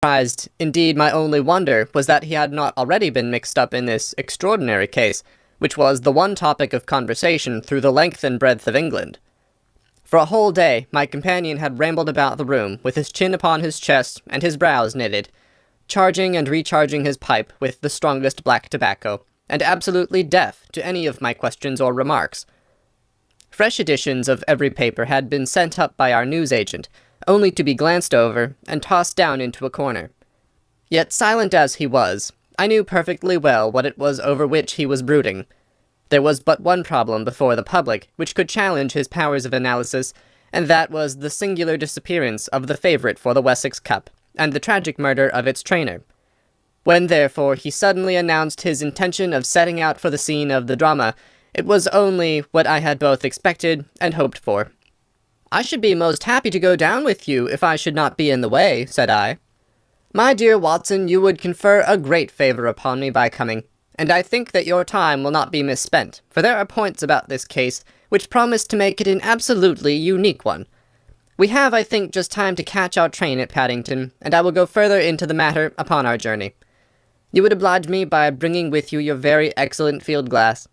surprised. Indeed, my only wonder was that he had not already been mixed up in this extraordinary case, which was the one topic of conversation through the length and breadth of England. For a whole day, my companion had rambled about the room, with his chin upon his chest and his brows knitted, charging and recharging his pipe with the strongest black tobacco, and absolutely deaf to any of my questions or remarks. Fresh editions of every paper had been sent up by our newsagent, only to be glanced over and tossed down into a corner. Yet silent as he was, I knew perfectly well what it was over which he was brooding. There was but one problem before the public which could challenge his powers of analysis, and that was the singular disappearance of the favourite for the Wessex Cup, and the tragic murder of its trainer. When, therefore, he suddenly announced his intention of setting out for the scene of the drama, it was only what I had both expected and hoped for. "I should be most happy to go down with you if I should not be in the way," said I. "My dear Watson, you would confer a great favour upon me by coming, and I think that your time will not be misspent, for there are points about this case which promise to make it an absolutely unique one. We have, I think, just time to catch our train at Paddington, and I will go further into the matter upon our journey. You would oblige me by bringing with you your very excellent field glass."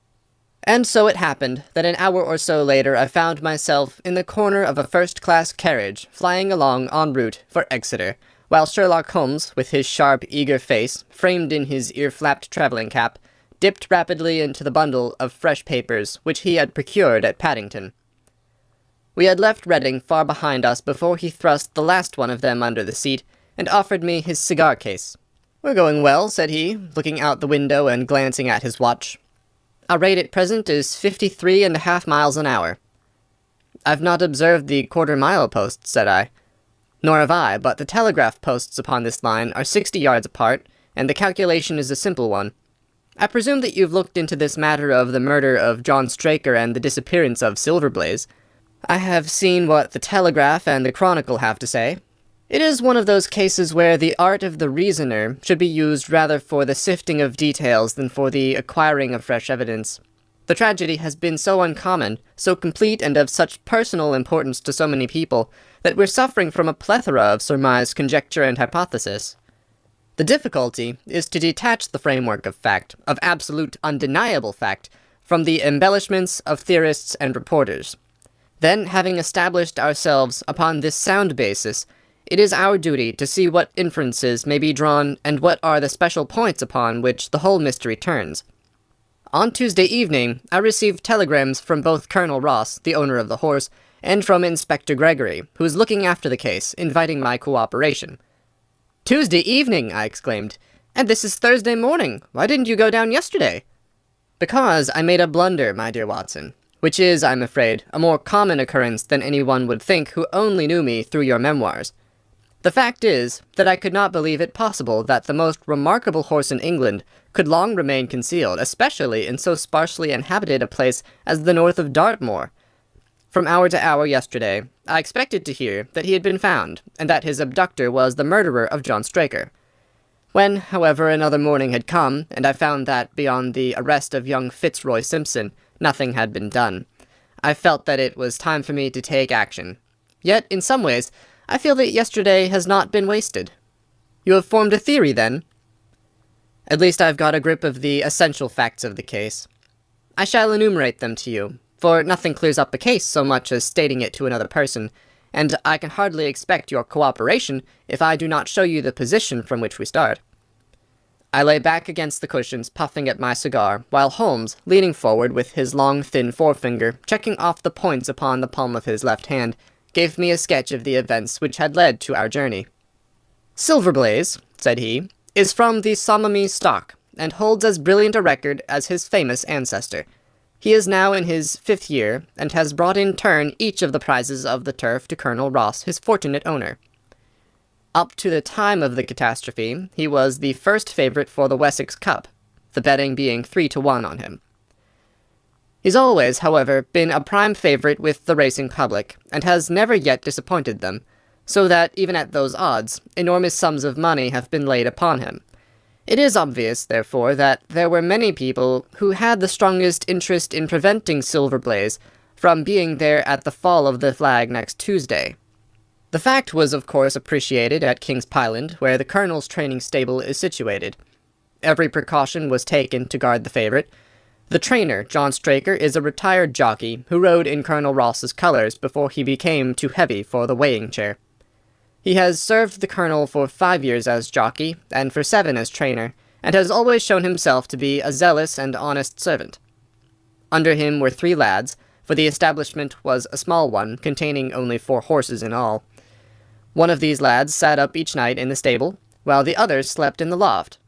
And so it happened that an hour or so later I found myself in the corner of a first-class carriage flying along en route for Exeter, while Sherlock Holmes, with his sharp, eager face, framed in his ear-flapped travelling cap, dipped rapidly into the bundle of fresh papers which he had procured at Paddington. We had left Reading far behind us before he thrust the last one of them under the seat, and offered me his cigar-case. "We're going well," said he, looking out the window and glancing at his watch. "Our rate at present is 53.5 miles an hour." "I've not observed the quarter-mile posts," said I. "Nor have I, but the telegraph posts upon this line are 60 yards apart, and the calculation is a simple one. I presume that you've looked into this matter of the murder of John Straker and the disappearance of Silverblaze." "I have seen what the Telegraph and the Chronicle have to say. It is one of those cases where the art of the reasoner should be used rather for the sifting of details than for the acquiring of fresh evidence. The tragedy has been so uncommon, so complete, and of such personal importance to so many people, that we're suffering from a plethora of surmise, conjecture, and hypothesis. The difficulty is to detach the framework of fact, of absolute, undeniable fact, from the embellishments of theorists and reporters. Then, having established ourselves upon this sound basis, it is our duty to see what inferences may be drawn and what are the special points upon which the whole mystery turns. On Tuesday evening, I received telegrams from both Colonel Ross, the owner of the horse, and from Inspector Gregory, who is looking after the case, inviting my cooperation." "Tuesday evening!" I exclaimed. "And this is Thursday morning. Why didn't you go down yesterday?" "Because I made a blunder, my dear Watson, which is, I'm afraid, a more common occurrence than anyone would think who only knew me through your memoirs. The fact is, that I could not believe it possible that the most remarkable horse in England could long remain concealed, especially in so sparsely inhabited a place as the north of Dartmoor. From hour to hour yesterday, I expected to hear that he had been found, and that his abductor was the murderer of John Straker. When, however, another morning had come, and I found that, beyond the arrest of young Fitzroy Simpson, nothing had been done, I felt that it was time for me to take action. Yet, in some ways, I feel that yesterday has not been wasted." "You have formed a theory, then?" "At least I've got a grip of the essential facts of the case. I shall enumerate them to you, for nothing clears up a case so much as stating it to another person, and I can hardly expect your cooperation if I do not show you the position from which we start." I lay back against the cushions, puffing at my cigar, while Holmes, leaning forward with his long, thin forefinger, checking off the points upon the palm of his left hand, gave me a sketch of the events which had led to our journey. "Silverblaze," said he, "is from the Sommomy stock, and holds as brilliant a record as his famous ancestor. He is now in his 5th year, and has brought in turn each of the prizes of the turf to Colonel Ross, his fortunate owner. Up to the time of the catastrophe, he was the first favourite for the Wessex Cup, the betting being 3-1 on him. He's always, however, been a prime favourite with the racing public, and has never yet disappointed them, so that, even at those odds, enormous sums of money have been laid upon him. It is obvious, therefore, that there were many people who had the strongest interest in preventing Silverblaze from being there at the fall of the flag next Tuesday. The fact was of course appreciated at King's Pyland, where the Colonel's training stable is situated. Every precaution was taken to guard the favourite. The trainer, John Straker, is a retired jockey who rode in Colonel Ross's colours before he became too heavy for the weighing chair. He has served the Colonel for 5 years as jockey, and for 7 as trainer, and has always shown himself to be a zealous and honest servant. Under him were 3 lads, for the establishment was a small one, containing only 4 horses in all. One of these lads sat up each night in the stable, while the others slept in the loft.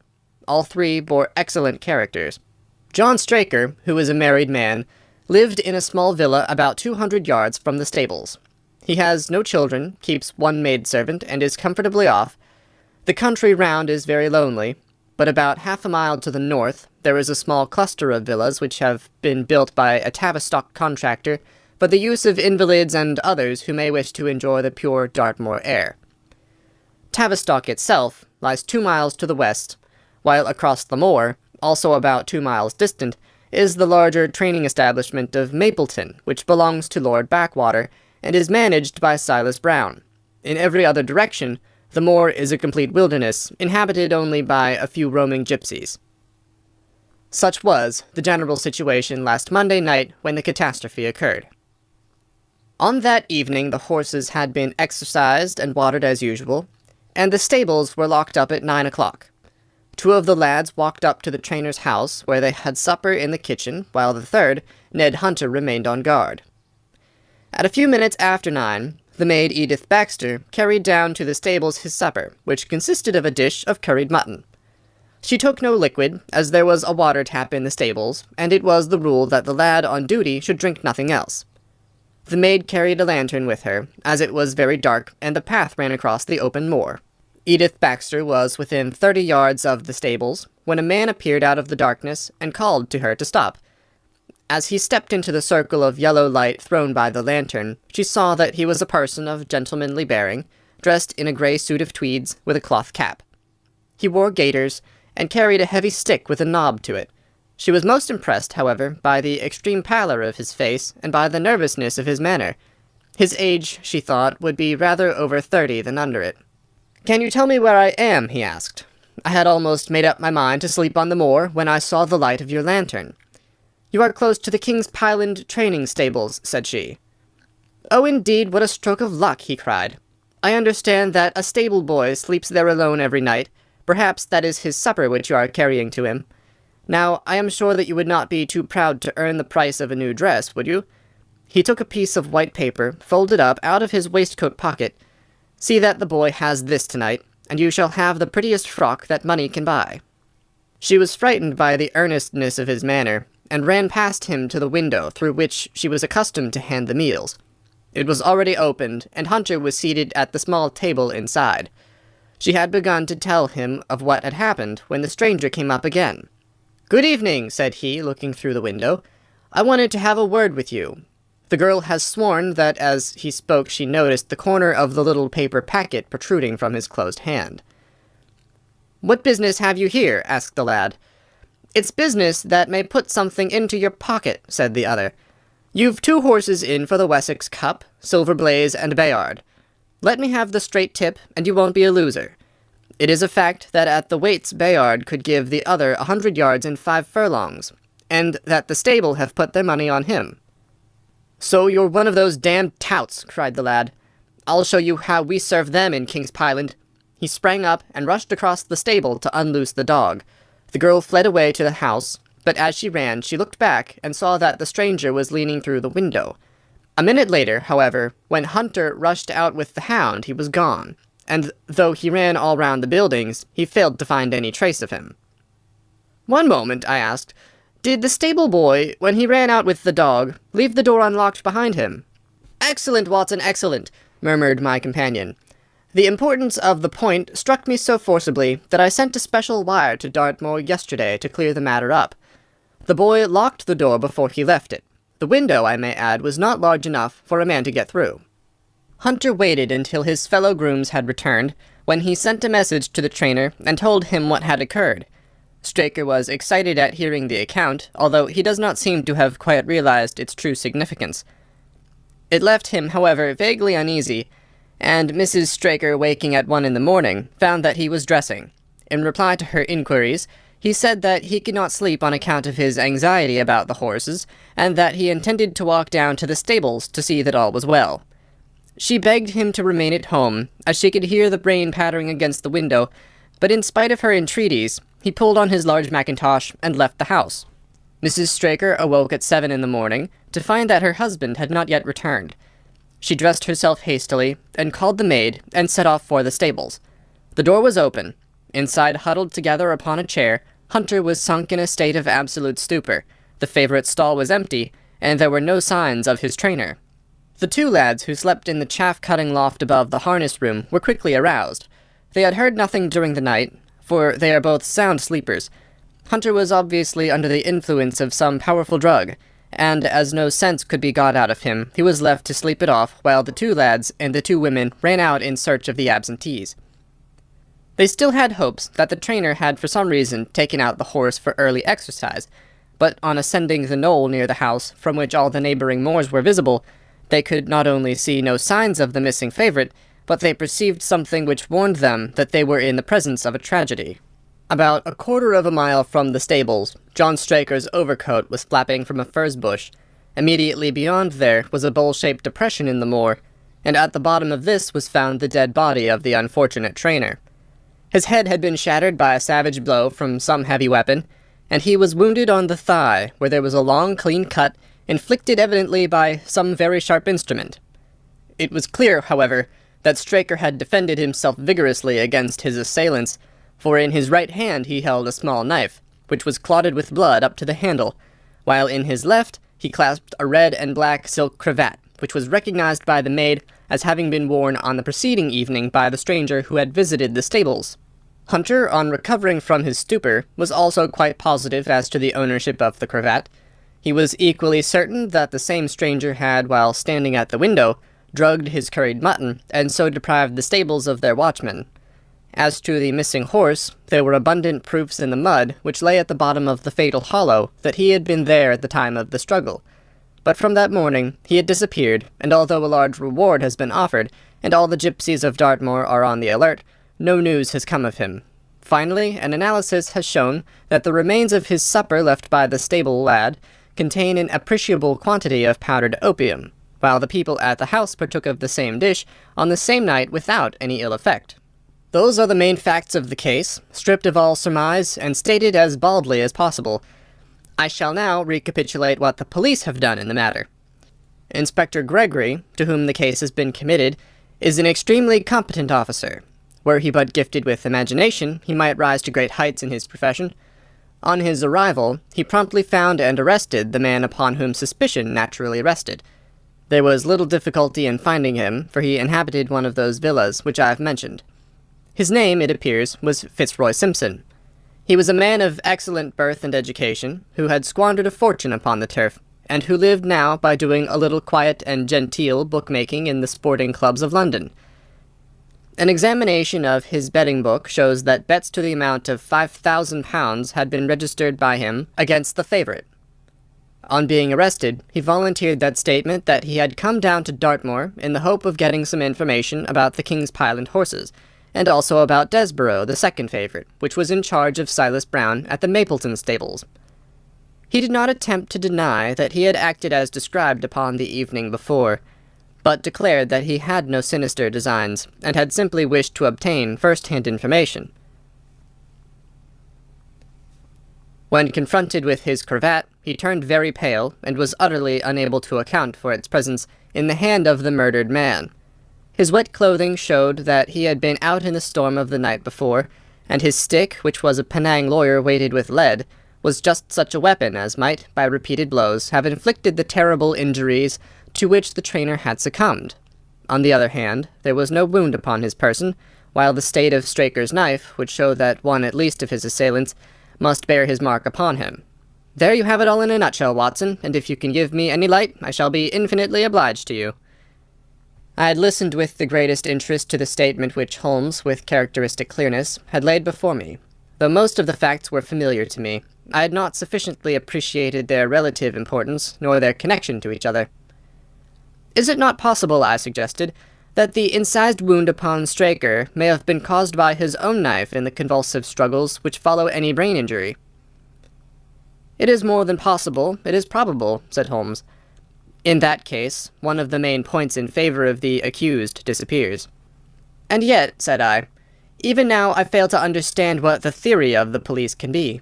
All 3 bore excellent characters. John Straker, who is a married man, lived in a small villa about 200 yards from the stables. He has no children, keeps 1 maidservant, and is comfortably off. The country round is very lonely, but about half a mile to the north there is a small cluster of villas which have been built by a Tavistock contractor for the use of invalids and others who may wish to enjoy the pure Dartmoor air. Tavistock itself lies 2 miles to the west, while across the moor, also about 2 miles distant, is the larger training establishment of Mapleton, which belongs to Lord Backwater, and is managed by Silas Brown. In every other direction, the moor is a complete wilderness, inhabited only by a few roaming gypsies. Such was the general situation last Monday night when the catastrophe occurred. On that evening the horses had been exercised and watered as usual, and the stables were locked up at 9 o'clock. 2 of the lads walked up to the trainer's house, where they had supper in the kitchen, while the third, Ned Hunter, remained on guard. At a few minutes after 9, the maid Edith Baxter carried down to the stables his supper, which consisted of a dish of curried mutton. She took no liquid, as there was a water tap in the stables, and it was the rule that the lad on duty should drink nothing else. The maid carried a lantern with her, as it was very dark, and the path ran across the open moor. Edith Baxter was within 30 yards of the stables, when a man appeared out of the darkness, and called to her to stop. As he stepped into the circle of yellow light thrown by the lantern, she saw that he was a person of gentlemanly bearing, dressed in a grey suit of tweeds, with a cloth cap. He wore gaiters, and carried a heavy stick with a knob to it. She was most impressed, however, by the extreme pallor of his face, and by the nervousness of his manner. His age, she thought, would be rather over 30 than under it. "Can you tell me where I am?" he asked. "I had almost made up my mind to sleep on the moor when I saw the light of your lantern." "You are close to the King's Pyland training stables," said she. "Oh, indeed, what a stroke of luck!" he cried. "I understand that a stable boy sleeps there alone every night. Perhaps that is his supper which you are carrying to him. Now, I am sure that you would not be too proud to earn the price of a new dress, would you?" He took a piece of white paper, folded up, out of his waistcoat pocket. "See that the boy has this tonight, and you shall have the prettiest frock that money can buy." She was frightened by the earnestness of his manner, and ran past him to the window through which she was accustomed to hand the meals. It was already opened, and Hunter was seated at the small table inside. She had begun to tell him of what had happened, when the stranger came up again. "Good evening," said he, looking through the window. "I wanted to have a word with you." The girl has sworn that as he spoke she noticed the corner of the little paper packet protruding from his closed hand. "What business have you here?" asked the lad. "It's business that may put something into your pocket," said the other. "You've 2 horses in for the Wessex Cup, Silver Blaze and Bayard. Let me have the straight tip, and you won't be a loser. It is a fact that at the weights Bayard could give the other 100 yards in 5 furlongs, and that the stable have put their money on him." "So you're one of those damned touts," cried the lad. "I'll show you how we serve them in King's Pyland." He sprang up and rushed across the stable to unloose the dog. The girl fled away to the house, but as she ran she looked back and saw that the stranger was leaning through the window. A minute later, however, when Hunter rushed out with the hound, he was gone, and though he ran all round the buildings, he failed to find any trace of him. "One moment," I asked. "Did the stable boy, when he ran out with the dog, leave the door unlocked behind him?" "Excellent, Watson, excellent," murmured my companion. "The importance of the point struck me so forcibly that I sent a special wire to Dartmoor yesterday to clear the matter up. The boy locked the door before he left it. The window, I may add, was not large enough for a man to get through." Hunter waited until his fellow grooms had returned, when he sent a message to the trainer and told him what had occurred. Straker was excited at hearing the account, although he does not seem to have quite realized its true significance. It left him, however, vaguely uneasy, and Mrs. Straker, waking at 1 in the morning, found that he was dressing. In reply to her inquiries, he said that he could not sleep on account of his anxiety about the horses, and that he intended to walk down to the stables to see that all was well. She begged him to remain at home, as she could hear the rain pattering against the window, but in spite of her entreaties, he pulled on his large mackintosh and left the house. Mrs. Straker awoke at 7 in the morning to find that her husband had not yet returned. She dressed herself hastily and called the maid and set off for the stables. The door was open. Inside, huddled together upon a chair, Hunter was sunk in a state of absolute stupor. The favourite stall was empty, and there were no signs of his trainer. The 2 lads who slept in the chaff-cutting loft above the harness room were quickly aroused. They had heard nothing during the night, for they are both sound sleepers. Hunter was obviously under the influence of some powerful drug, and as no sense could be got out of him, he was left to sleep it off while the 2 lads and the 2 women ran out in search of the absentees. They still had hopes that the trainer had for some reason taken out the horse for early exercise, but on ascending the knoll near the house, from which all the neighbouring moors were visible, they could not only see no signs of the missing favourite, but they perceived something which warned them that they were in the presence of a tragedy. About a quarter of a mile from the stables, John Straker's overcoat was flapping from a furze bush. Immediately beyond there was a bowl-shaped depression in the moor, and at the bottom of this was found the dead body of the unfortunate trainer. His head had been shattered by a savage blow from some heavy weapon, and he was wounded on the thigh, where there was a long, clean cut, inflicted evidently by some very sharp instrument. It was clear, however, that Straker had defended himself vigorously against his assailants, for in his right hand he held a small knife, which was clotted with blood up to the handle, while in his left he clasped a red and black silk cravat, which was recognized by the maid as having been worn on the preceding evening by the stranger who had visited the stables. Hunter, on recovering from his stupor, was also quite positive as to the ownership of the cravat. He was equally certain that the same stranger had, while standing at the window, drugged his curried mutton, and so deprived the stables of their watchman. As to the missing horse, there were abundant proofs in the mud which lay at the bottom of the fatal hollow that he had been there at the time of the struggle. But from that morning he had disappeared, and although a large reward has been offered, and all the gypsies of Dartmoor are on the alert, no news has come of him. Finally, an analysis has shown that the remains of his supper left by the stable lad contain an appreciable quantity of powdered opium, while the people at the house partook of the same dish on the same night without any ill effect. Those are the main facts of the case, stripped of all surmise and stated as baldly as possible. I shall now recapitulate what the police have done in the matter. Inspector Gregory, to whom the case has been committed, is an extremely competent officer. Were he but gifted with imagination, he might rise to great heights in his profession. On his arrival, he promptly found and arrested the man upon whom suspicion naturally rested. There was little difficulty in finding him, for he inhabited one of those villas which I have mentioned. His name, it appears, was Fitzroy Simpson. He was a man of excellent birth and education, who had squandered a fortune upon the turf, and who lived now by doing a little quiet and genteel bookmaking in the sporting clubs of London. An examination of his betting book shows that bets to the amount of £5,000 had been registered by him against the favourite. On being arrested, he volunteered that statement that he had come down to Dartmoor in the hope of getting some information about the King's Pyland horses, and also about Desborough, the second favourite, which was in charge of Silas Brown at the Mapleton stables. He did not attempt to deny that he had acted as described upon the evening before, but declared that he had no sinister designs, and had simply wished to obtain first-hand information. When confronted with his cravat, he turned very pale, and was utterly unable to account for its presence in the hand of the murdered man. His wet clothing showed that he had been out in the storm of the night before, and his stick, which was a Penang lawyer weighted with lead, was just such a weapon as might, by repeated blows, have inflicted the terrible injuries to which the trainer had succumbed. On the other hand, there was no wound upon his person, while the state of Straker's knife would show that one at least of his assailants must bear his mark upon him. There you have it all in a nutshell, Watson, and if you can give me any light, I shall be infinitely obliged to you. I had listened with the greatest interest to the statement which Holmes, with characteristic clearness, had laid before me. Though most of the facts were familiar to me, I had not sufficiently appreciated their relative importance, nor their connection to each other. Is it not possible, I suggested, that the incised wound upon Straker may have been caused by his own knife in the convulsive struggles which follow any brain injury. It is more than possible, it is probable, said Holmes. In that case, one of the main points in favor of the accused disappears. And yet, said I, even now I fail to understand what the theory of the police can be.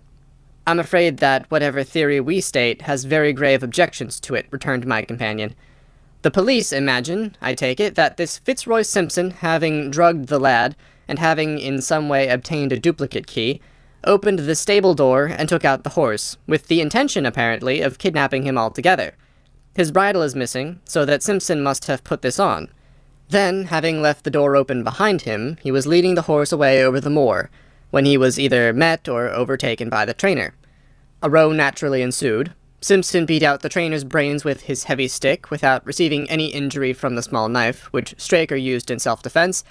I'm afraid that whatever theory we state has very grave objections to it, returned my companion. The police imagine, I take it, that this Fitzroy Simpson, having drugged the lad, and having in some way obtained a duplicate key, opened the stable door and took out the horse, with the intention, apparently, of kidnapping him altogether. His bridle is missing, so that Simpson must have put this on. Then, having left the door open behind him, he was leading the horse away over the moor, when he was either met or overtaken by the trainer. A row naturally ensued. Simpson beat out the trainer's brains with his heavy stick without receiving any injury from the small knife, which Straker used in self-defense,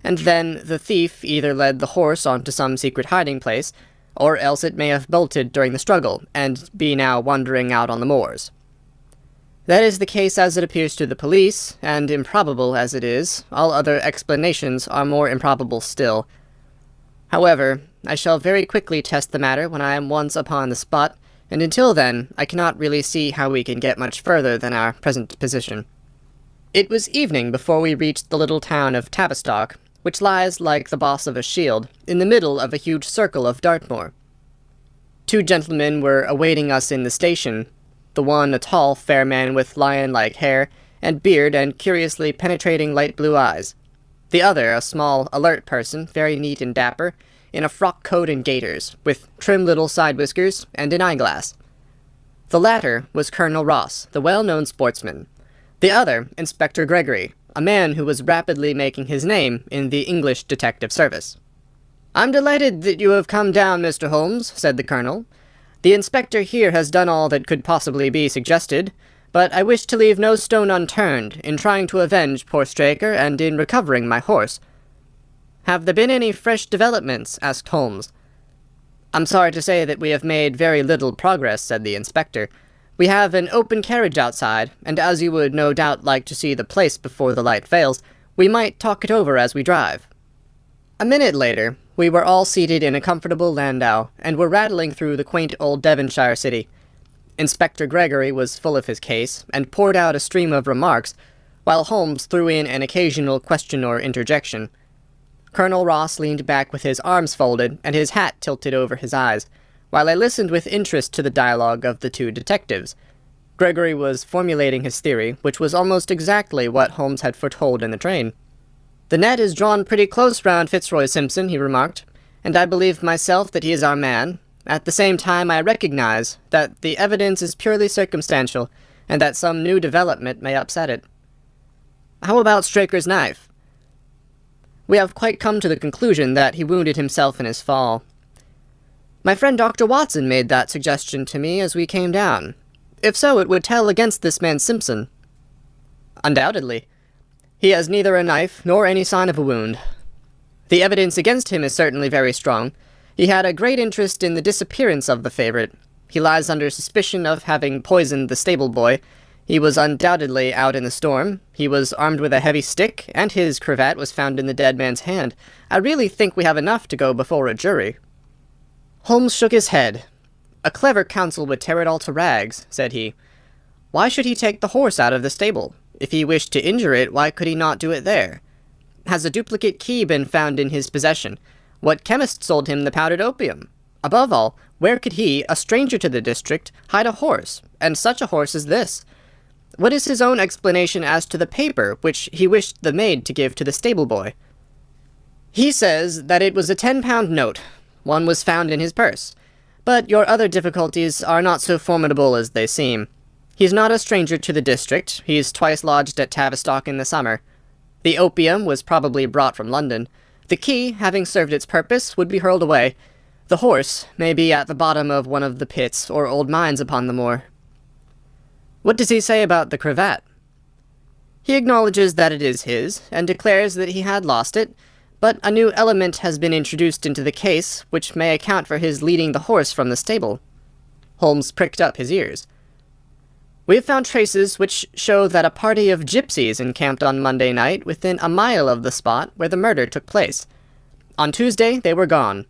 and then the thief either led the horse onto some secret hiding place, or else it may have bolted during the struggle, and be now wandering out on the moors. That is the case as it appears to the police, and improbable as it is, all other explanations are more improbable still. However, I shall very quickly test the matter when I am once upon the spot, and until then, I cannot really see how we can get much further than our present position. It was evening before we reached the little town of Tavistock, which lies, like the boss of a shield, in the middle of a huge circle of Dartmoor. Two gentlemen were awaiting us in the station, the one a tall, fair man with lion-like hair and beard and curiously penetrating light blue eyes. The other a small, alert person, very neat and dapper, in a frock coat and gaiters, with trim little side whiskers and an eyeglass. The latter was Colonel Ross, the well-known sportsman. The other, Inspector Gregory, a man who was rapidly making his name in the English detective service. "I'm delighted that you have come down, Mr. Holmes," said the colonel. "The inspector here has done all that could possibly be suggested, but I wish to leave no stone unturned in trying to avenge poor Straker and in recovering my horse." "Have there been any fresh developments?" asked Holmes. "I'm sorry to say that we have made very little progress," said the inspector. "We have an open carriage outside, and as you would no doubt like to see the place before the light fails, we might talk it over as we drive." A minute later, we were all seated in a comfortable landau, and were rattling through the quaint old Devonshire city. Inspector Gregory was full of his case, and poured out a stream of remarks, while Holmes threw in an occasional question or interjection. Colonel Ross leaned back with his arms folded and his hat tilted over his eyes, while I listened with interest to the dialogue of the two detectives. Gregory was formulating his theory, which was almost exactly what Holmes had foretold in the train. "The net is drawn pretty close round Fitzroy Simpson," he remarked, "and I believe myself that he is our man. At the same time I recognize that the evidence is purely circumstantial, and that some new development may upset it." "How about Straker's knife?" "We have quite come to the conclusion that he wounded himself in his fall. My friend Dr. Watson made that suggestion to me as we came down. If so, it would tell against this man Simpson." "Undoubtedly. He has neither a knife nor any sign of a wound. The evidence against him is certainly very strong. He had a great interest in the disappearance of the favourite. He lies under suspicion of having poisoned the stable boy. He was undoubtedly out in the storm. He was armed with a heavy stick, and his cravat was found in the dead man's hand. I really think we have enough to go before a jury." Holmes shook his head. "A clever counsel would tear it all to rags," said he. "Why should he take the horse out of the stable? If he wished to injure it, why could he not do it there? Has a duplicate key been found in his possession? What chemist sold him the powdered opium? Above all, where could he, a stranger to the district, hide a horse, and such a horse as this? What is his own explanation as to the paper which he wished the maid to give to the stable boy?" "He says that it was a 10-pound note. One was found in his purse. But your other difficulties are not so formidable as they seem. He's not a stranger to the district. He's twice lodged at Tavistock in the summer. The opium was probably brought from London. The key, having served its purpose, would be hurled away. The horse may be at the bottom of one of the pits or old mines upon the moor." "What does he say about the cravat?" "He acknowledges that it is his, and declares that he had lost it, but a new element has been introduced into the case, which may account for his leading the horse from the stable." Holmes pricked up his ears. We have found traces which show that a party of gypsies encamped on Monday night within a mile of the spot where the murder took place. On Tuesday, they were gone.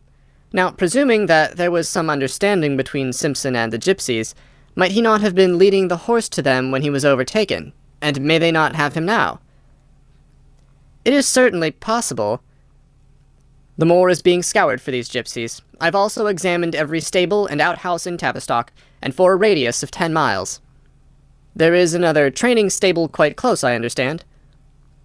Now, presuming that there was some understanding between Simpson and the gypsies, might he not have been leading the horse to them when he was overtaken, and may they not have him now? It is certainly possible. The moor is being scoured for these gypsies. I've also examined every stable and outhouse in Tavistock, and for a radius of 10 miles. There is another training stable quite close, I understand.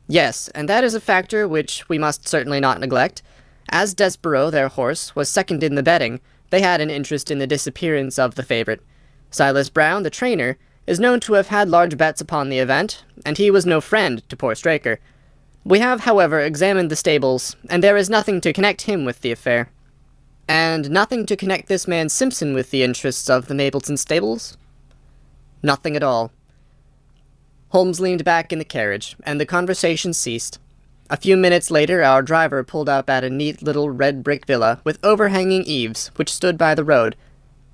Yes, and that is a factor which we must certainly not neglect. As Desborough, their horse, was second in the betting, they had an interest in the disappearance of the favourite. Silas Brown, the trainer, is known to have had large bets upon the event, and he was no friend to poor Straker. We have, however, examined the stables, and there is nothing to connect him with the affair. And nothing to connect this man Simpson with the interests of the Mapleton stables? Nothing at all. Holmes leaned back in the carriage, and the conversation ceased. A few minutes later, our driver pulled up at a neat little red-brick villa with overhanging eaves, which stood by the road.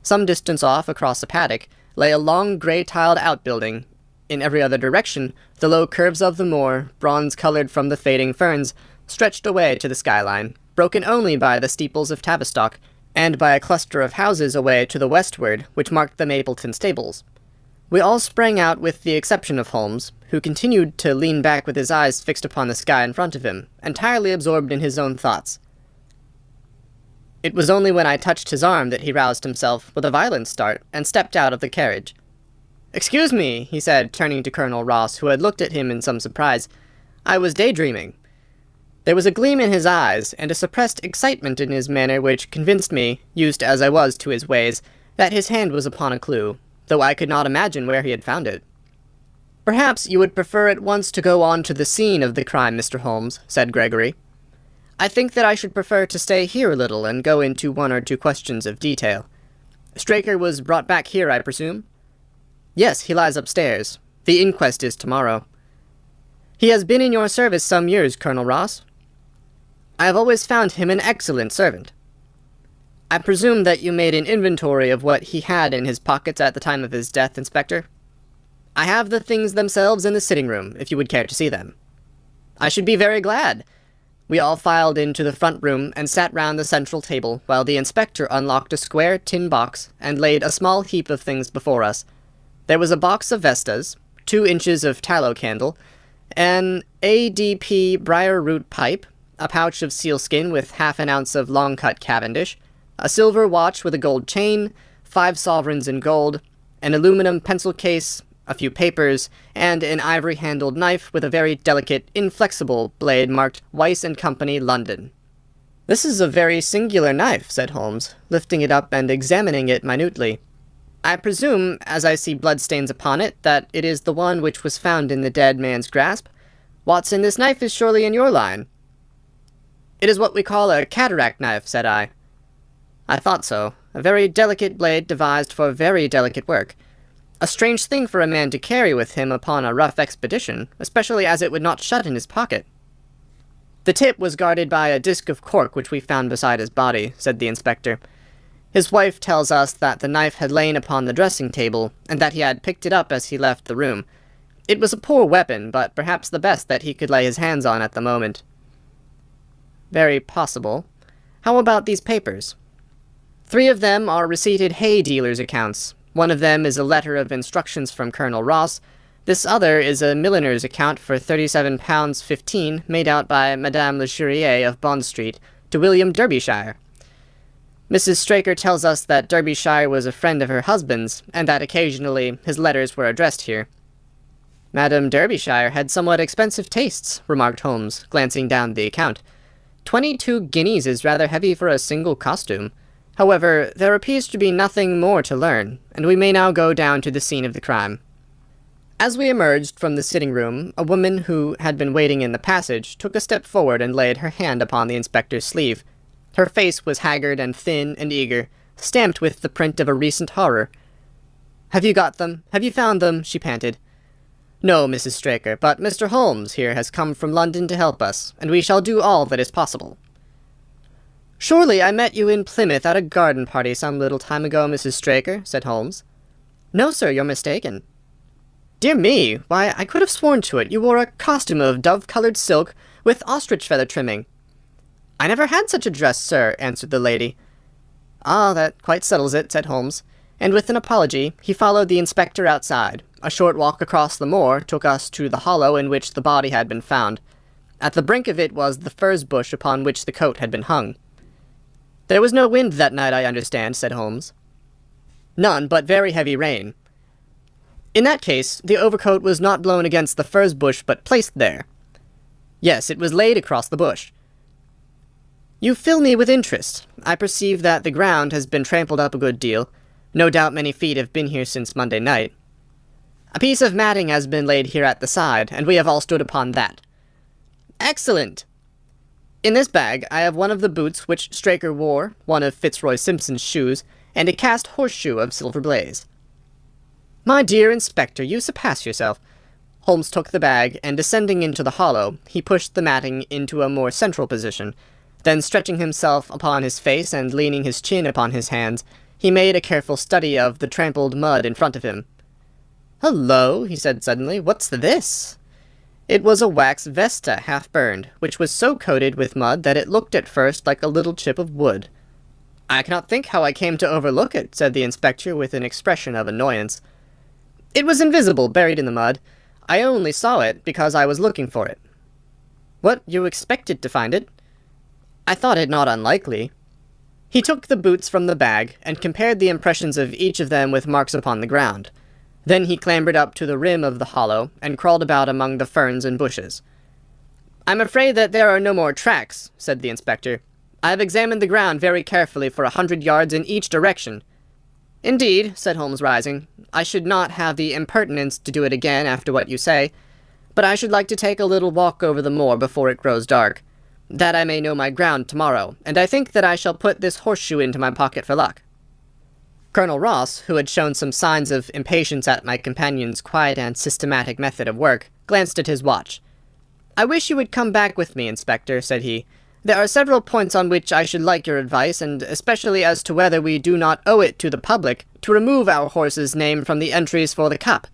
Some distance off, across a paddock, lay a long grey-tiled outbuilding. In every other direction, the low curves of the moor, bronze-coloured from the fading ferns, stretched away to the skyline, broken only by the steeples of Tavistock, and by a cluster of houses away to the westward, which marked the Mapleton stables. We all sprang out with the exception of Holmes, who continued to lean back with his eyes fixed upon the sky in front of him, entirely absorbed in his own thoughts. It was only when I touched his arm that he roused himself with a violent start and stepped out of the carriage. "Excuse me," he said, turning to Colonel Ross, who had looked at him in some surprise. "I was daydreaming." There was a gleam in his eyes, and a suppressed excitement in his manner which convinced me, used as I was to his ways, that his hand was upon a clue, though I could not imagine where he had found it. "Perhaps you would prefer at once to go on to the scene of the crime, Mr. Holmes," said Gregory. "I think that I should prefer to stay here a little and go into one or two questions of detail. Straker was brought back here, I presume?" "Yes, he lies upstairs. The inquest is tomorrow." "He has been in your service some years, Colonel Ross?" "I have always found him an excellent servant." "I presume that you made an inventory of what he had in his pockets at the time of his death, Inspector?" "I have the things themselves in the sitting-room, if you would care to see them." "I should be very glad." We all filed into the front room and sat round the central table, while the inspector unlocked a square tin box and laid a small heap of things before us. There was a box of Vestas, 2 inches of tallow candle, an ADP briar-root pipe, a pouch of sealskin with half an ounce of long-cut Cavendish, a silver watch with a gold chain, 5 sovereigns in gold, an aluminum pencil case, a few papers, and an ivory-handled knife with a very delicate, inflexible blade marked Weiss and Company, London. "This is a very singular knife," said Holmes, lifting it up and examining it minutely. "I presume, as I see bloodstains upon it, that it is the one which was found in the dead man's grasp. Watson, this knife is surely in your line." "It is what we call a cataract knife," said I. "I thought so. A very delicate blade devised for very delicate work. A strange thing for a man to carry with him upon a rough expedition, especially as it would not shut in his pocket." "The tip was guarded by a disc of cork which we found beside his body," said the inspector. "His wife tells us that the knife had lain upon the dressing-table, and that he had picked it up as he left the room. It was a poor weapon, but perhaps the best that he could lay his hands on at the moment." "Very possible. How about these papers?" "3 of them are receipted hay dealers' accounts. One of them is a letter of instructions from Colonel Ross. This other is a milliner's account for £37.15 made out by Madame Le Churier of Bond Street to William Derbyshire. Mrs. Straker tells us that Derbyshire was a friend of her husband's, and that occasionally his letters were addressed here." "Madame Derbyshire had somewhat expensive tastes," remarked Holmes, glancing down the account. 22 guineas is rather heavy for a single costume. However, there appears to be nothing more to learn, and we may now go down to the scene of the crime. As we emerged from the sitting-room, a woman who had been waiting in the passage took a step forward and laid her hand upon the inspector's sleeve. Her face was haggard and thin and eager, stamped with the print of a recent horror. "Have you got them? Have you found them?" she panted. "No, Mrs. Straker, but Mr. Holmes here has come from London to help us, and we shall do all that is possible." "Surely I met you in Plymouth at a garden party some little time ago, Mrs. Straker," said Holmes. "No, sir, you're mistaken." Dear me, why, I could have sworn to it you wore a costume of dove-coloured silk with ostrich feather trimming. I never had such a dress, sir, answered the lady. Ah, that quite settles it, said Holmes, and with an apology he followed the inspector outside. A short walk across the moor took us to the hollow in which the body had been found. At the brink of it was the furze bush upon which the coat had been hung. There was no wind that night, I understand, said Holmes. None, but very heavy rain. In that case, the overcoat was not blown against the furze bush, but placed there. Yes, it was laid across the bush. You fill me with interest. I perceive that the ground has been trampled up a good deal. No doubt many feet have been here since Monday night. A piece of matting has been laid here at the side, and we have all stood upon that. Excellent! In this bag I have one of the boots which Straker wore, one of Fitzroy Simpson's shoes, and a cast horseshoe of Silver Blaze. My dear Inspector, you surpass yourself. Holmes took the bag, and descending into the hollow, he pushed the matting into a more central position. Then, stretching himself upon his face and leaning his chin upon his hands, he made a careful study of the trampled mud in front of him. "Hullo," he said suddenly, "what's this?" It was a wax vesta half-burned, which was so coated with mud that it looked at first like a little chip of wood. "I cannot think how I came to overlook it," said the inspector with an expression of annoyance. "It was invisible, buried in the mud. I only saw it because I was looking for it." "What, you expected to find it?" "I thought it not unlikely." He took the boots from the bag, and compared the impressions of each of them with marks upon the ground. Then he clambered up to the rim of the hollow, and crawled about among the ferns and bushes. "I'm afraid that there are no more tracks," said the inspector. "I have examined the ground very carefully for 100 yards in each direction." "Indeed," said Holmes, rising, "I should not have the impertinence to do it again after what you say, but I should like to take a little walk over the moor before it grows dark, that I may know my ground tomorrow, and I think that I shall put this horseshoe into my pocket for luck." Colonel Ross, who had shown some signs of impatience at my companion's quiet and systematic method of work, glanced at his watch. "I wish you would come back with me, Inspector," said he. "There are several points on which I should like your advice, and especially as to whether we do not owe it to the public to remove our horse's name from the entries for the cup."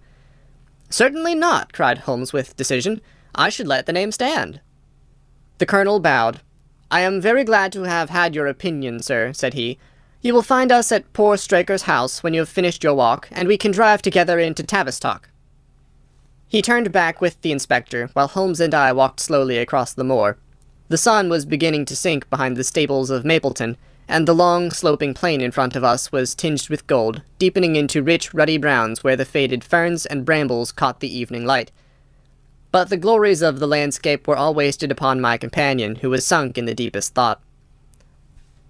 "Certainly not," cried Holmes with decision. "I should let the name stand." The colonel bowed. "I am very glad to have had your opinion, sir," said he. "You will find us at poor Straker's house when you have finished your walk, and we can drive together into Tavistock." He turned back with the inspector, while Holmes and I walked slowly across the moor. The sun was beginning to sink behind the stables of Mapleton, and the long, sloping plain in front of us was tinged with gold, deepening into rich, ruddy browns where the faded ferns and brambles caught the evening light. But the glories of the landscape were all wasted upon my companion, who was sunk in the deepest thought.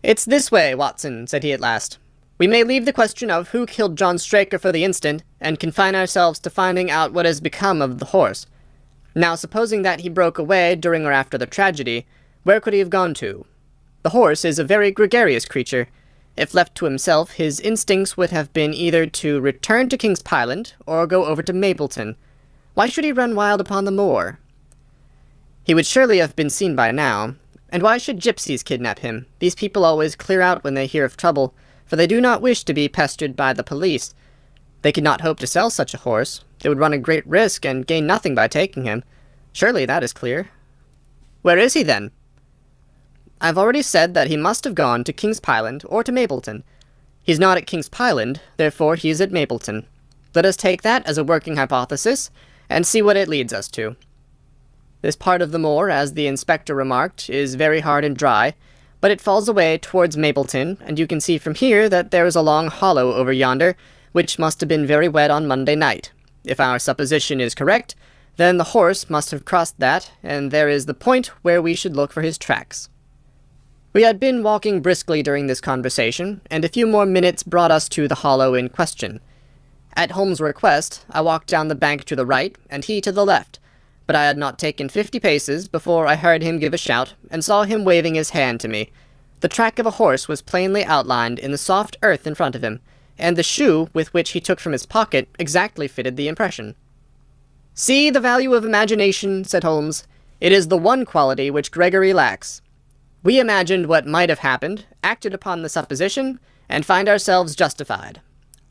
"It's this way, Watson," said he at last. "We may leave the question of who killed John Straker for the instant, and confine ourselves to finding out what has become of the horse. Now, supposing that he broke away during or after the tragedy, where could he have gone to? The horse is a very gregarious creature. If left to himself, his instincts would have been either to return to King's Pyland, or go over to Mapleton. Why should he run wild upon the moor? He would surely have been seen by now. And why should gypsies kidnap him? These people always clear out when they hear of trouble, for they do not wish to be pestered by the police. They could not hope to sell such a horse. They would run a great risk, and gain nothing by taking him. Surely that is clear. Where is he, then? I have already said that he must have gone to King's Pyland or to Mapleton. He's not at King's Pyland, therefore he is at Mapleton. Let us take that as a working hypothesis, and see what it leads us to. This part of the moor, as the inspector remarked, is very hard and dry, but it falls away towards Mapleton, and you can see from here that there is a long hollow over yonder, which must have been very wet on Monday night. If our supposition is correct, then the horse must have crossed that, and there is the point where we should look for his tracks." We had been walking briskly during this conversation, and a few more minutes brought us to the hollow in question. At Holmes' request, I walked down the bank to the right, and he to the left, but I had not taken 50 paces before I heard him give a shout, and saw him waving his hand to me. The track of a horse was plainly outlined in the soft earth in front of him, and the shoe with which he took from his pocket exactly fitted the impression. "See the value of imagination," said Holmes. "It is the one quality which Gregory lacks. We imagined what might have happened, acted upon the supposition, and find ourselves justified.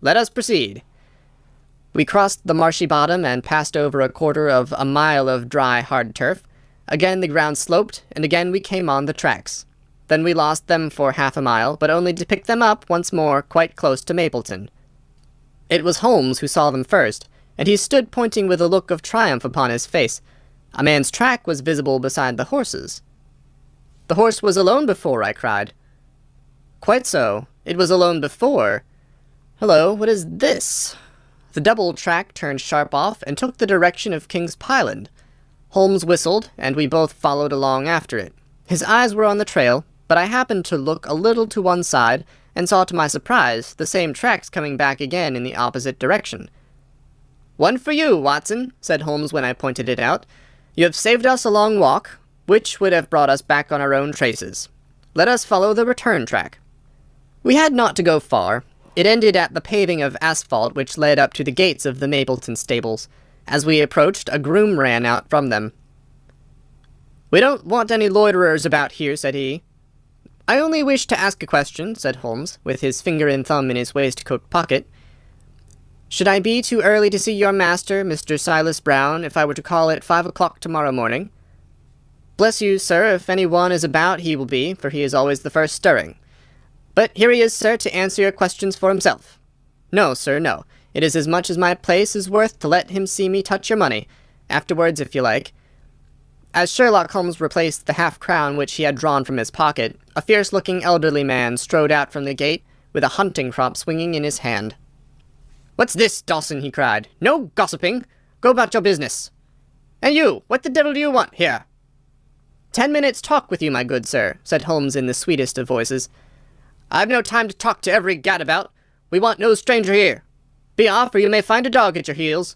Let us proceed." We crossed the marshy bottom and passed over a quarter of a mile of dry, hard turf. Again the ground sloped, and again we came on the tracks. Then we lost them for half a mile, but only to pick them up once more quite close to Mapleton. It was Holmes who saw them first, and he stood pointing with a look of triumph upon his face. A man's track was visible beside the horse's. "The horse was alone before," I cried. "Quite so. It was alone before. Hello, what is this?" The double track turned sharp off and took the direction of King's Pyland. Holmes whistled, and we both followed along after it. His eyes were on the trail, but I happened to look a little to one side, and saw to my surprise the same tracks coming back again in the opposite direction. "One for you, Watson," said Holmes when I pointed it out. "You have saved us a long walk, which would have brought us back on our own traces. Let us follow the return track." We had not to go far. It ended at the paving of asphalt which led up to the gates of the Mapleton stables. As we approached, a groom ran out from them. "We don't want any loiterers about here," said he. "I only wish to ask a question," said Holmes, with his finger and thumb in his waistcoat pocket. "Should I be too early to see your master, Mr. Silas Brown, if I were to call at 5 o'clock tomorrow morning?" "Bless you, sir, if any one is about he will be, for he is always the first stirring. But here he is, sir, to answer your questions for himself." "No, sir, no. It is as much as my place is worth to let him see me touch your money. Afterwards, if you like." As Sherlock Holmes replaced the half-crown which he had drawn from his pocket, a fierce-looking elderly man strode out from the gate with a hunting-crop swinging in his hand. "What's this, Dawson?" he cried. "No gossiping! Go about your business. And you, what the devil do you want here?" "10 minutes' talk with you, my good sir," said Holmes in the sweetest of voices. "I've no time to talk to every gadabout. We want no stranger here. Be off, or you may find a dog at your heels."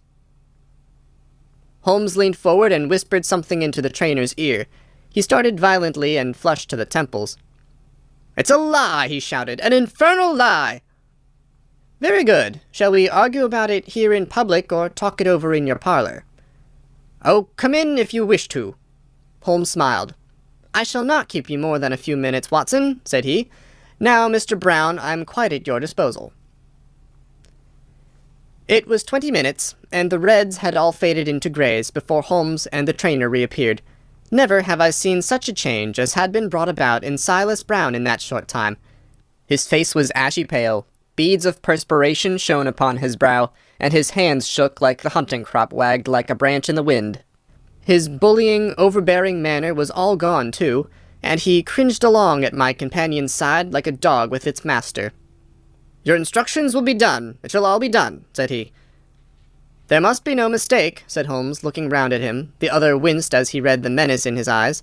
Holmes leaned forward and whispered something into the trainer's ear. He started violently and flushed to the temples. "It's a lie!" he shouted. "An infernal lie!" "Very good. Shall we argue about it here in public, or talk it over in your parlour?" "Oh, come in if you wish to." Holmes smiled. "I shall not keep you more than a few minutes, Watson," said he. "Now, Mr. Brown, I'm quite at your disposal." It was 20 minutes, and the reds had all faded into greys before Holmes and the trainer reappeared. Never have I seen such a change as had been brought about in Silas Brown in that short time. His face was ashy pale, beads of perspiration shone upon his brow, and his hands shook like the hunting crop wagged like a branch in the wind. His bullying, overbearing manner was all gone, too, and he cringed along at my companion's side like a dog with its master. "Your instructions will be done. It shall all be done," said he. "There must be no mistake," said Holmes, looking round at him. The other winced as he read the menace in his eyes.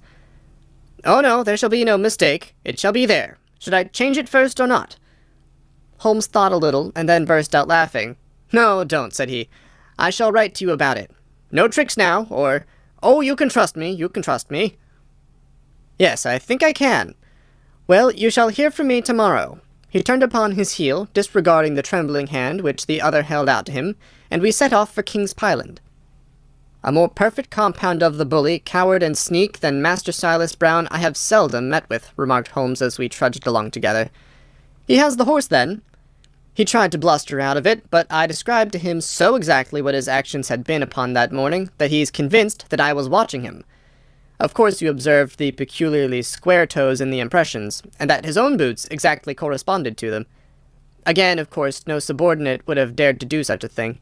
"Oh, no, there shall be no mistake. It shall be there. Should I change it first or not?" Holmes thought a little, and then burst out laughing. "No, don't," said he. "I shall write to you about it. No tricks now, or, 'Oh, you can trust me, you can trust me.'" "Yes, I think I can. Well, you shall hear from me tomorrow." He turned upon his heel, disregarding the trembling hand which the other held out to him, and we set off for King's Pyland. "A more perfect compound of the bully, coward, and sneak than Master Silas Brown I have seldom met with," remarked Holmes as we trudged along together. "He has the horse, then?" He tried to bluster out of it, but I described to him so exactly what his actions had been upon that morning that he's convinced that I was watching him. Of course you observed the peculiarly square toes in the impressions, and that his own boots exactly corresponded to them. Again, of course, no subordinate would have dared to do such a thing.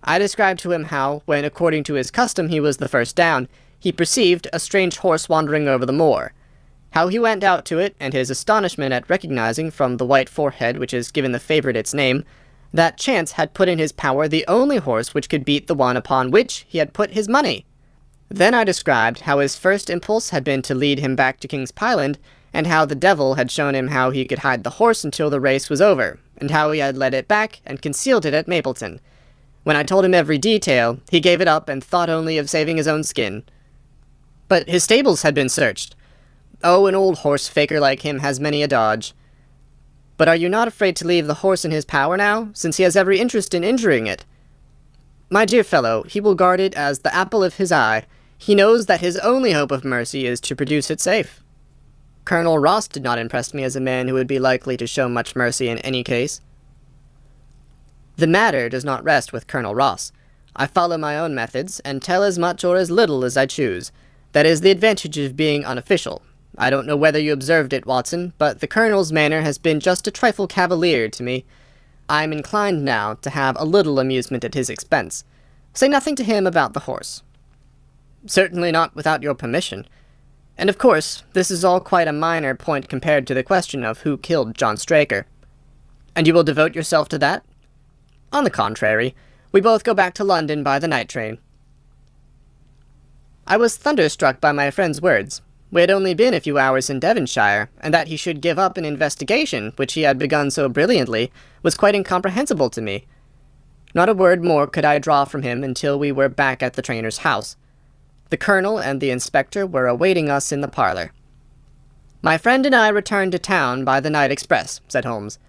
I described to him how, when according to his custom he was the first down, he perceived a strange horse wandering over the moor. How he went out to it, and his astonishment at recognizing from the white forehead which has given the favourite its name, that chance had put in his power the only horse which could beat the one upon which he had put his money. Then I described how his first impulse had been to lead him back to King's Pyland, and how the devil had shown him how he could hide the horse until the race was over, and how he had led it back and concealed it at Mapleton. When I told him every detail, he gave it up and thought only of saving his own skin. But his stables had been searched. Oh, an old horse-faker like him has many a dodge. But are you not afraid to leave the horse in his power now, since he has every interest in injuring it? My dear fellow, he will guard it as the apple of his eye. He knows that his only hope of mercy is to produce it safe. Colonel Ross did not impress me as a man who would be likely to show much mercy in any case. The matter does not rest with Colonel Ross. I follow my own methods, and tell as much or as little as I choose. That is the advantage of being unofficial. I don't know whether you observed it, Watson, but the Colonel's manner has been just a trifle cavalier to me. I am inclined now to have a little amusement at his expense. Say nothing to him about the horse." "Certainly not without your permission. And of course, this is all quite a minor point compared to the question of who killed John Straker." "And you will devote yourself to that?" "On the contrary, we both go back to London by the night train." I was thunderstruck by my friend's words. We had only been a few hours in Devonshire, and that he should give up an investigation which he had begun so brilliantly was quite incomprehensible to me. Not a word more could I draw from him until we were back at the trainer's house. The Colonel and the Inspector were awaiting us in the parlour. "My friend and I returned to town by the night express," said Holmes.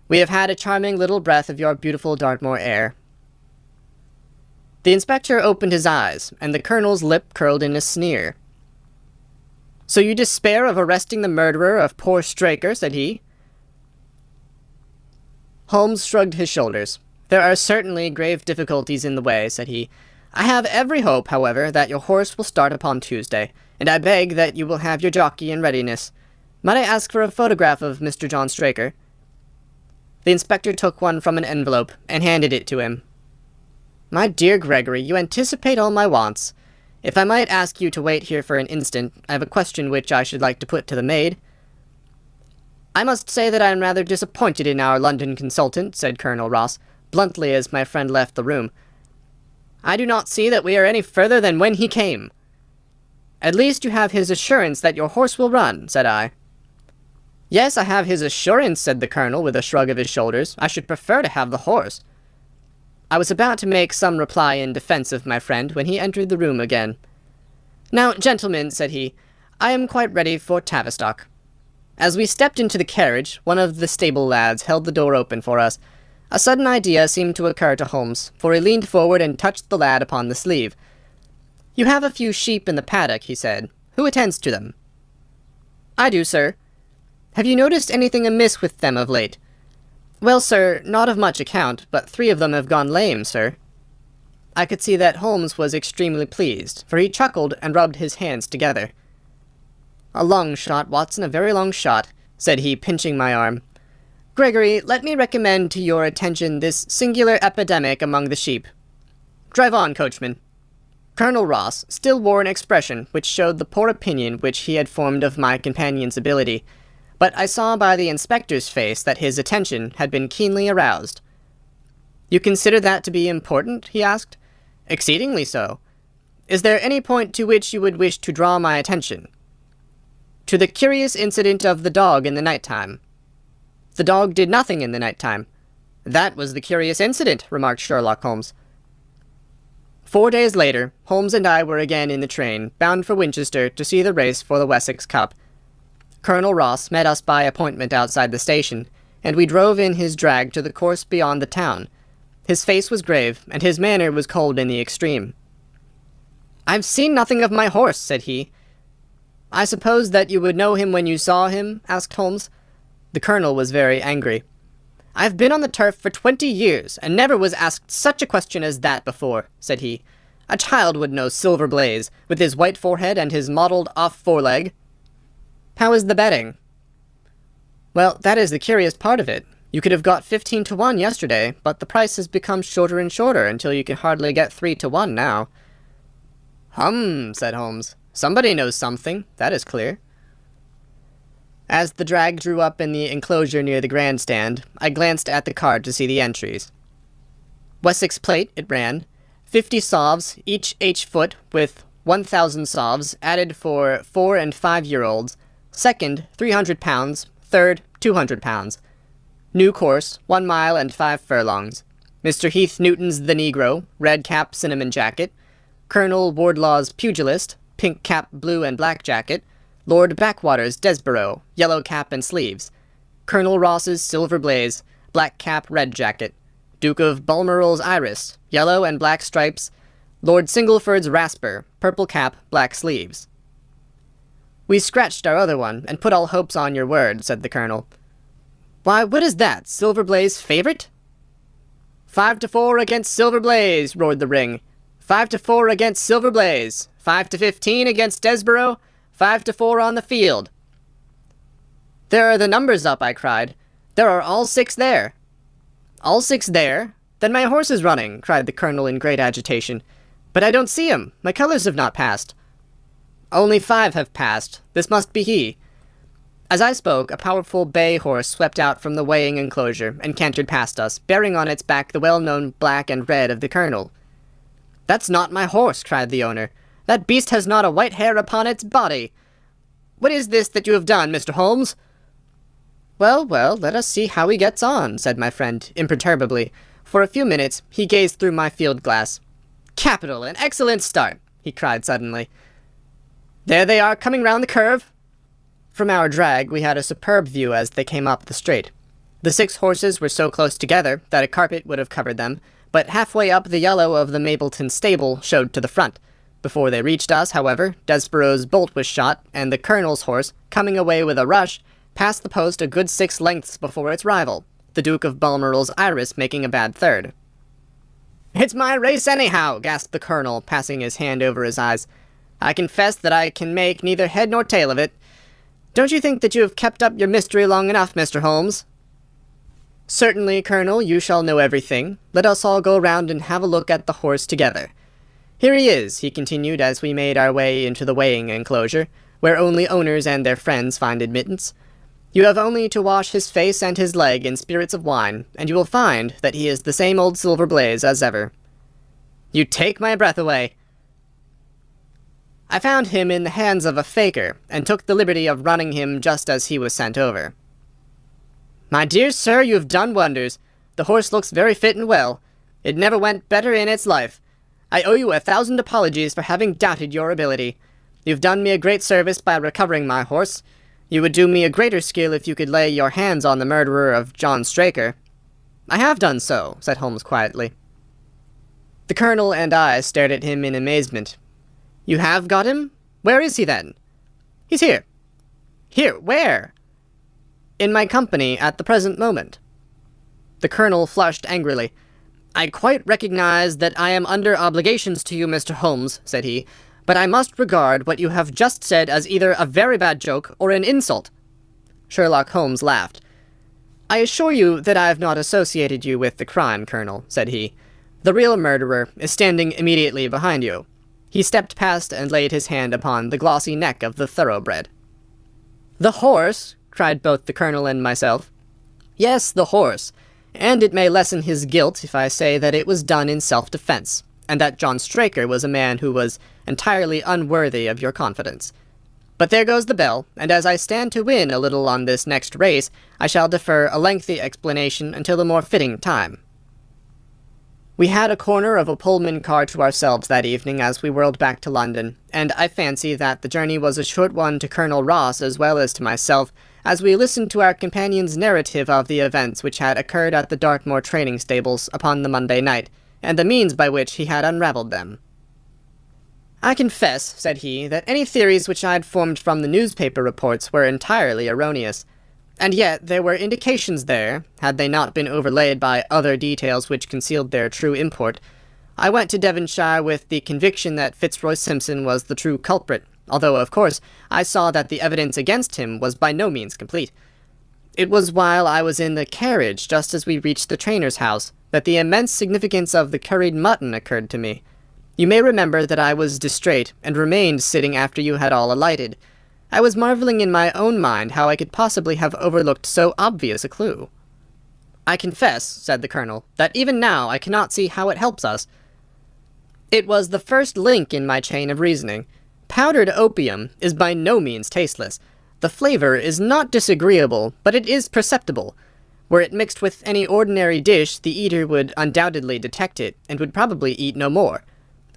"We have had a charming little breath of your beautiful Dartmoor air." The Inspector opened his eyes, and the Colonel's lip curled in a sneer. "So you despair of arresting the murderer of poor Straker?" said he. Holmes shrugged his shoulders. "There are certainly grave difficulties in the way," said he. "I have every hope, however, that your horse will start upon Tuesday, and I beg that you will have your jockey in readiness. Might I ask for a photograph of Mr. John Straker?" The Inspector took one from an envelope and handed it to him. "My dear Gregory, you anticipate all my wants. If I might ask you to wait here for an instant, I have a question which I should like to put to the maid." "I must say that I am rather disappointed in our London consultant," said Colonel Ross, bluntly as my friend left the room. "I do not see that we are any further than when he came." "At least you have his assurance that your horse will run," said I. "Yes, I have his assurance," said the Colonel with a shrug of his shoulders. "I should prefer to have the horse." I was about to make some reply in defence of my friend when he entered the room again. "Now, gentlemen," said he, "I am quite ready for Tavistock." As we stepped into the carriage, one of the stable lads held the door open for us. A sudden idea seemed to occur to Holmes, for he leaned forward and touched the lad upon the sleeve. "You have a few sheep in the paddock," he said. "Who attends to them?" "I do, sir." "Have you noticed anything amiss with them of late?" "Well, sir, not of much account, but 3 of them have gone lame, sir." I could see that Holmes was extremely pleased, for he chuckled and rubbed his hands together. "A long shot, Watson, a very long shot," said he, pinching my arm. "Gregory, let me recommend to your attention this singular epidemic among the sheep. Drive on, coachman." Colonel Ross still wore an expression which showed the poor opinion which he had formed of my companion's ability, but I saw by the inspector's face that his attention had been keenly aroused. "You consider that to be important?" he asked. "Exceedingly so. Is there any point to which you would wish to draw my attention?" "To the curious incident of the dog in the night-time." "The dog did nothing in the night-time." "That was the curious incident," remarked Sherlock Holmes. 4 days later, Holmes and I were again in the train, bound for Winchester to see the race for the Wessex Cup. Colonel Ross met us by appointment outside the station, and we drove in his drag to the course beyond the town. His face was grave, and his manner was cold in the extreme. "I've seen nothing of my horse," said he. "I suppose that you would know him when you saw him?" asked Holmes. The Colonel was very angry. "I've been on the turf for 20 years, and never was asked such a question as that before," said he. "A child would know Silver Blaze, with his white forehead and his mottled off foreleg." "How is the betting?" "Well, that is the curious part of it. You could have got 15 to 1 yesterday, but the price has become shorter and shorter until you can hardly get 3 to 1 now." "Hum," said Holmes. "Somebody knows something, that is clear." As the drag drew up in the enclosure near the grandstand, I glanced at the card to see the entries. Wessex Plate, it ran, 50 sovs, each H-foot, with 1,000 sovs added for 4 and 5-year-olds, second, £300, third, £200. New course, 1 mile and 5 furlongs. Mr. Heath Newton's The Negro, red cap, cinnamon jacket. Colonel Wardlaw's Pugilist, pink cap, blue and black jacket. Lord Backwater's Desborough, yellow cap and sleeves. Colonel Ross's Silver Blaze, black cap, red jacket. Duke of Balmoral's Iris, yellow and black stripes. Lord Singleford's Rasper, purple cap, black sleeves. "We scratched our other one, and put all hopes on your word," said the Colonel. "Why, what is that, Silver Blaze favourite?" 5-4 against Silver Blaze, roared the ring. 5-4 against Silver Blaze. 5-15 against Desborough. 5-4 on the field. There are the numbers up, I cried. There are all 6 there. All 6 there? Then my horse is running, cried the colonel in great agitation. But I don't see him. My colours have not passed. Only 5 have passed. This must be he. As I spoke, a powerful bay horse swept out from the weighing enclosure and cantered past us, bearing on its back the well-known black and red of the colonel. That's not my horse, cried the owner. That beast has not a white hair upon its body. What is this that you have done, Mr. Holmes? Well, let us see how he gets on, said my friend, imperturbably. For a few minutes he gazed through my field-glass. Capital! An excellent start! He cried suddenly. There they are, coming round the curve! From our drag we had a superb view as they came up the straight. The 6 horses were so close together that a carpet would have covered them, but halfway up the yellow of the Mapleton stable showed to the front. Before they reached us, however, Desborough's bolt was shot, and the colonel's horse, coming away with a rush, passed the post a good 6 lengths before its rival, the Duke of Balmoral's Iris making a bad third. "It's my race anyhow," gasped the colonel, passing his hand over his eyes. "I confess that I can make neither head nor tail of it. Don't you think that you have kept up your mystery long enough, Mr. Holmes?" "Certainly, Colonel, you shall know everything. Let us all go round and have a look at the horse together. Here he is," he continued as we made our way into the weighing enclosure, where only owners and their friends find admittance. "You have only to wash his face and his leg in spirits of wine, and you will find that he is the same old Silver Blaze as ever." "You take my breath away." "I found him in the hands of a faker, and took the liberty of running him just as he was sent over." "My dear sir, you have done wonders. The horse looks very fit and well. It never went better in its life. I owe you 1,000 apologies for having doubted your ability. You've done me a great service by recovering my horse. You would do me a greater skill if you could lay your hands on the murderer of John Straker." "I have done so," said Holmes quietly. The colonel and I stared at him in amazement. "You have got him? Where is he, then?" "He's here." "Here? Where?" "In my company at the present moment." The colonel flushed angrily. "I quite recognize that I am under obligations to you, Mr. Holmes," said he, "but I must regard what you have just said as either a very bad joke or an insult." Sherlock Holmes laughed. "I assure you that I have not associated you with the crime, Colonel," said he. "The real murderer is standing immediately behind you." He stepped past and laid his hand upon the glossy neck of the thoroughbred. "The horse?" cried both the colonel and myself. "Yes, the horse. And it may lessen his guilt if I say that it was done in self-defense, and that John Straker was a man who was entirely unworthy of your confidence. But there goes the bell, and as I stand to win a little on this next race, I shall defer a lengthy explanation until a more fitting time." We had a corner of a Pullman car to ourselves that evening as we whirled back to London, and I fancy that the journey was a short one to Colonel Ross as well as to myself, as we listened to our companion's narrative of the events which had occurred at the Dartmoor training stables upon the Monday night, and the means by which he had unravelled them. "I confess," said he, "that any theories which I had formed from the newspaper reports were entirely erroneous. And yet there were indications there, had they not been overlaid by other details which concealed their true import. I went to Devonshire with the conviction that Fitzroy Simpson was the true culprit, although, of course, I saw that the evidence against him was by no means complete. It was while I was in the carriage, just as we reached the trainer's house, that the immense significance of the curried mutton occurred to me. You may remember that I was distrait, and remained sitting after you had all alighted. I was marvelling in my own mind how I could possibly have overlooked so obvious a clue. "I confess," said the colonel, "that even now I cannot see how it helps us." "It was the first link in my chain of reasoning. Powdered opium is by no means tasteless. The flavour is not disagreeable, but it is perceptible. Were it mixed with any ordinary dish, the eater would undoubtedly detect it, and would probably eat no more.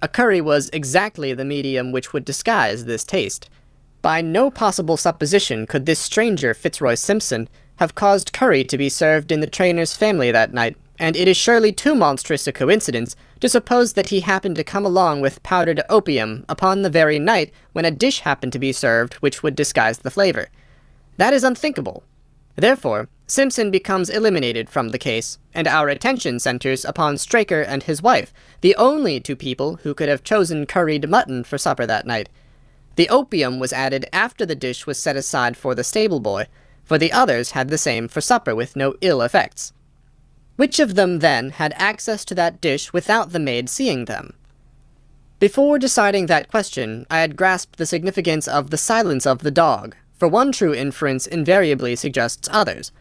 A curry was exactly the medium which would disguise this taste. By no possible supposition could this stranger Fitzroy Simpson have caused curry to be served in the trainer's family that night, and it is surely too monstrous a coincidence to suppose that he happened to come along with powdered opium upon the very night when a dish happened to be served which would disguise the flavour. That is unthinkable. Therefore, Simpson becomes eliminated from the case, and our attention centers upon Straker and his wife, the only two people who could have chosen curried mutton for supper that night. The opium was added after the dish was set aside for the stable boy, for the others had the same for supper with no ill effects. Which of them, then, had access to that dish without the maid seeing them? Before deciding that question, I had grasped the significance of the silence of the dog, for one true inference invariably suggests others.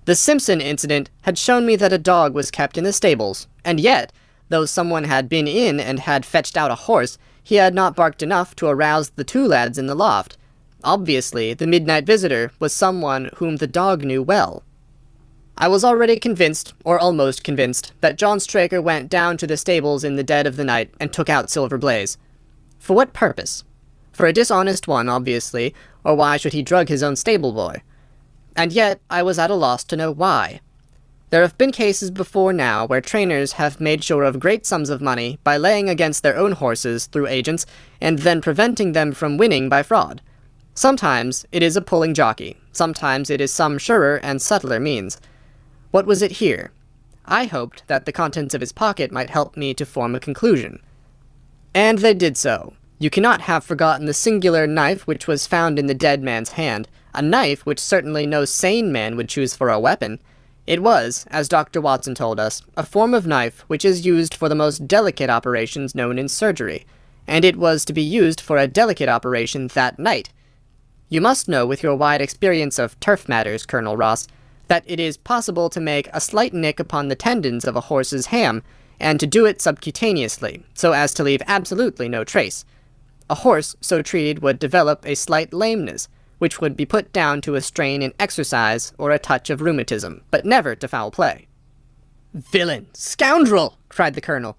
The Simpson incident had shown me that a dog was kept in the stables, and yet, though someone had been in and had fetched out a horse, he had not barked enough to arouse the two lads in the loft. Obviously, the midnight visitor was someone whom the dog knew well. I was already convinced, or almost convinced, that John Straker went down to the stables in the dead of the night and took out Silver Blaze. For what purpose? For a dishonest one, obviously, or why should he drug his own stable boy? And yet, I was at a loss to know why. There have been cases before now where trainers have made sure of great sums of money by laying against their own horses through agents, and then preventing them from winning by fraud. Sometimes it is a pulling jockey, sometimes it is some surer and subtler means. What was it here? I hoped that the contents of his pocket might help me to form a conclusion. And they did so. You cannot have forgotten the singular knife which was found in the dead man's hand, a knife which certainly no sane man would choose for a weapon. It was, as Dr. Watson told us, a form of knife which is used for the most delicate operations known in surgery, and it was to be used for a delicate operation that night. You must know, with your wide experience of turf matters, Colonel Ross, that it is possible to make a slight nick upon the tendons of a horse's ham, and to do it subcutaneously, so as to leave absolutely no trace. A horse so treated would develop a slight lameness, which would be put down to a strain in exercise or a touch of rheumatism, but never to foul play. "Villain! Scoundrel!" cried the colonel.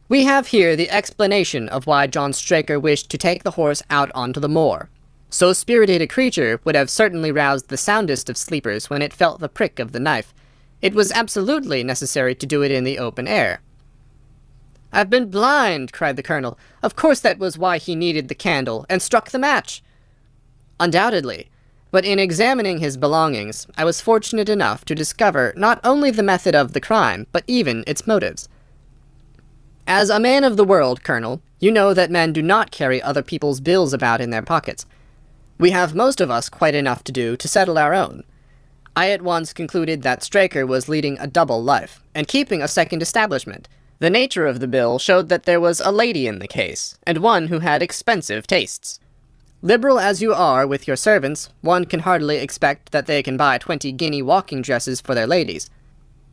We have here the explanation of why John Straker wished to take the horse out onto the moor. So spirited a creature would have certainly roused the soundest of sleepers when it felt the prick of the knife. It was absolutely necessary to do it in the open air. "I've been blind!" cried the colonel. "Of course that was why he needed the candle, and struck the match." Undoubtedly, but in examining his belongings, I was fortunate enough to discover not only the method of the crime, but even its motives. As a man of the world, Colonel, you know that men do not carry other people's bills about in their pockets. We have most of us quite enough to do to settle our own. I at once concluded that Straker was leading a double life, and keeping a second establishment. The nature of the bill showed that there was a lady in the case, and one who had expensive tastes. Liberal as you are with your servants, one can hardly expect that they can buy 20-guinea walking dresses for their ladies.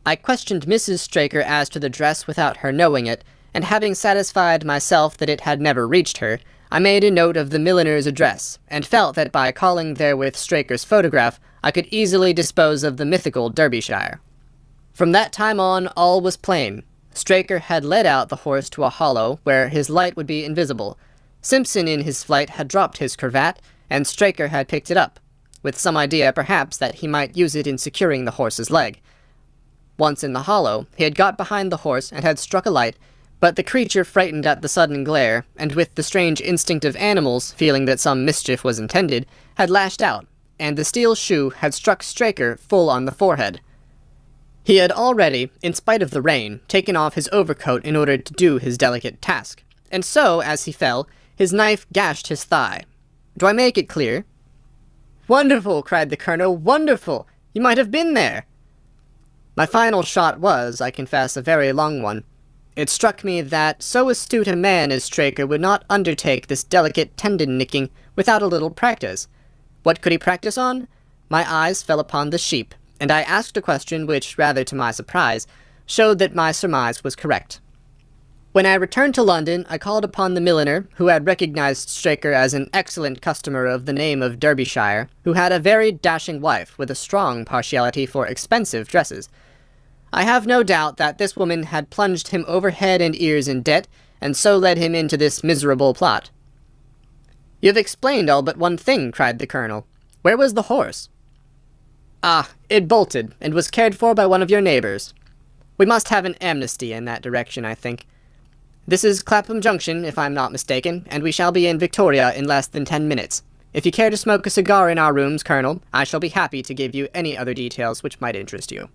I questioned Mrs. Straker as to the dress without her knowing it, and having satisfied myself that it had never reached her, I made a note of the milliner's address, and felt that by calling therewith Straker's photograph, I could easily dispose of the mythical Derbyshire. From that time on, all was plain. Straker had led out the horse to a hollow where his light would be invisible. Simpson in his flight had dropped his cravat, and Straker had picked it up, with some idea perhaps that he might use it in securing the horse's leg. Once in the hollow, he had got behind the horse and had struck a light, but the creature, frightened at the sudden glare, and with the strange instinct of animals, feeling that some mischief was intended, had lashed out, and the steel shoe had struck Straker full on the forehead. He had already, in spite of the rain, taken off his overcoat in order to do his delicate task, and so, as he fell, his knife gashed his thigh. Do I make it clear? "Wonderful!" cried the colonel. "Wonderful! You might have been there!" My final shot was, I confess, a very long one. It struck me that so astute a man as Straker would not undertake this delicate tendon-nicking without a little practice. What could he practice on? My eyes fell upon the sheep, and I asked a question which, rather to my surprise, showed that my surmise was correct. When I returned to London, I called upon the milliner, who had recognized Straker as an excellent customer of the name of Derbyshire, who had a very dashing wife with a strong partiality for expensive dresses. I have no doubt that this woman had plunged him over head and ears in debt, and so led him into this miserable plot. "You have explained all but one thing," cried the colonel. "Where was the horse?" "Ah, it bolted, and was cared for by one of your neighbours. We must have an amnesty in that direction, I think. This is Clapham Junction, if I'm not mistaken, and we shall be in Victoria in less than 10 minutes. If you care to smoke a cigar in our rooms, Colonel, I shall be happy to give you any other details which might interest you.